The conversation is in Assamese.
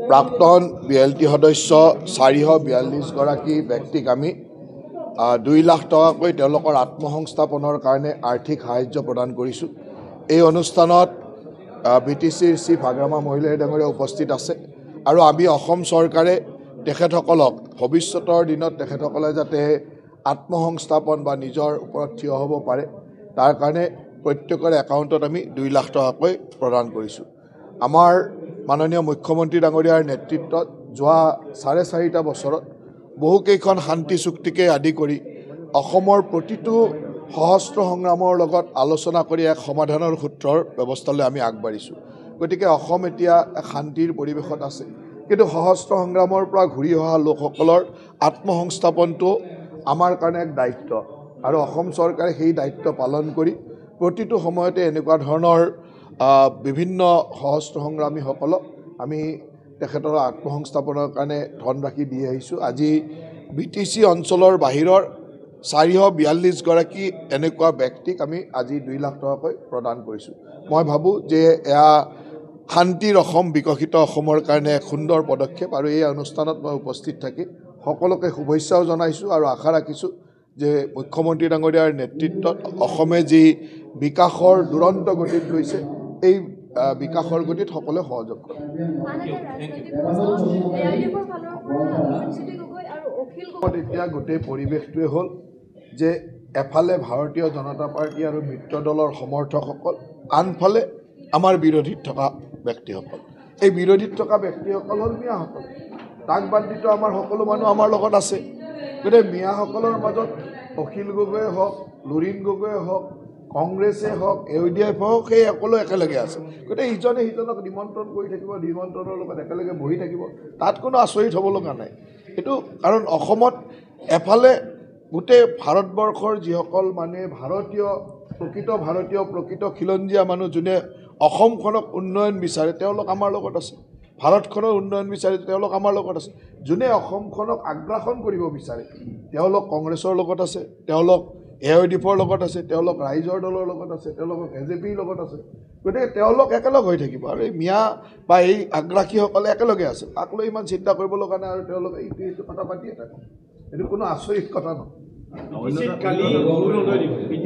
প্ৰাক্তন BLT সদস্য 442 গৰাকী ব্যক্তিক আমি 2 লাখ টকাকৈ তেওঁলোকৰ আত্মসংস্থাপনৰ কাৰণে আৰ্থিক সাহায্য প্ৰদান কৰিছোঁ। এই অনুষ্ঠানত BTCৰ চিফ আগ্ৰামা মহিলাই ডাঙৰীয়া উপস্থিত আছে আৰু আমি অসম চৰকাৰে তেখেতসকলক ভৱিষ্যতৰ দিনত তেখেতসকলে যাতে আত্মসংস্থাপন বা নিজৰ ওপৰত থিয় হ'ব পাৰে তাৰ কাৰণে প্ৰত্যেকৰে একাউণ্টত আমি 2 লাখ টকাকৈ প্ৰদান কৰিছোঁ। আমাৰ মাননীয় মুখ্যমন্ত্ৰী ডাঙৰীয়াৰ নেতৃত্বত যোৱা 4.5 বছৰত বহুকেইখন শান্তি চুক্তিকে আদি কৰি অসমৰ প্ৰতিটো সহস্ৰ সংগ্ৰামৰ লগত আলোচনা কৰি এক সমাধানৰ সূত্ৰৰ ব্যৱস্থালৈ আমি আগবাঢ়িছোঁ। গতিকে অসম এতিয়া এক শান্তিৰ পৰিৱেশত আছে, কিন্তু সহস্ৰ সংগ্ৰামৰ পৰা ঘূৰি অহা লোকসকলৰ আত্মসংস্থাপনটো আমাৰ কাৰণে এক দায়িত্ব আৰু অসম চৰকাৰে সেই দায়িত্ব পালন কৰি প্ৰতিটো সময়তে এনেকুৱা ধৰণৰ বিভিন্ন সহস্ৰ সংগ্ৰামীসকলক আমি তেখেতৰ আত্মসংস্থাপনৰ কাৰণে ধনৰাশি দি আহিছোঁ। আজি BTC অঞ্চলৰ বাহিৰৰ 442 গৰাকী এনেকুৱা ব্যক্তিক আমি আজি 2 লাখ টকাকৈ প্ৰদান কৰিছোঁ। মই ভাবোঁ যে এয়া শান্তিৰ অসম, বিকশিত অসমৰ কাৰণে এক সুন্দৰ পদক্ষেপ আৰু এই অনুষ্ঠানত মই উপস্থিত থাকি সকলোকে শুভেচ্ছাও জনাইছোঁ আৰু আশা ৰাখিছোঁ যে মুখ্যমন্ত্ৰী ডাঙৰীয়াৰ নেতৃত্বত অসমে যি বিকাশৰ দুৰন্ত গতিত গৈছে এই বিকাশৰ গতিত সকলোৱে সহযোগ কৰে। এতিয়া গোটেই পৰিৱেশটোৱে হ'ল যে এফালে ভাৰতীয় জনতা পাৰ্টি আৰু মিত্ৰ দলৰ সমৰ্থকসকল, আনফালে আমাৰ বিৰোধীত থকা ব্যক্তিসকল। এই বিৰোধীত থকা ব্যক্তিসকল হ'ল মিয়াসকল। তাক বাদ দিতো আমাৰ সকলো মানুহ আমাৰ লগত আছে। গতিকে মিয়াসকলৰ মাজত অখিল গগৈয়ে হওক, লুৰিণ গগৈয়ে হওক, কংগ্ৰেছে হওক, AUDF হওক, সেই সকলো একেলগে আছে। গতিকে ইজনে সিজনক নিমন্ত্ৰণ কৰি থাকিব, নিমন্ত্ৰণৰ লগত একেলগে বহি থাকিব, তাত কোনো আচৰিত হ'ব লগা নাই। এইটো কাৰণ অসমত এফালে গোটেই ভাৰতবৰ্ষৰ যিসকল মানে প্ৰকৃত খিলঞ্জীয়া মানুহ যোনে অসমখনক উন্নয়ন বিচাৰে তেওঁলোক আমাৰ লগত আছে। ভাৰতখনৰ উন্নয়ন বিচাৰে তেওঁলোক আমাৰ লগত আছে। যোনে অসমখনক আগ্ৰাসন কৰিব বিচাৰে তেওঁলোক কংগ্ৰেছৰ লগত আছে, তেওঁলোক AUDFৰ লগত আছে, তেওঁলোক ৰাইজৰ দলৰ লগত আছে, তেওঁলোক AJPৰ লগত আছে। গতিকে তেওঁলোক একেলগ হৈ থাকিব আৰু এই মিয়া বা এই আগ্ৰাসীসকলে একেলগে আছে। তাক লৈ ইমান চিন্তা কৰিব লগা নাই আৰু তেওঁলোকে এইটো কথা পাতিয়ে থাকে। এইটো কোনো আচৰিত কথা নহয়।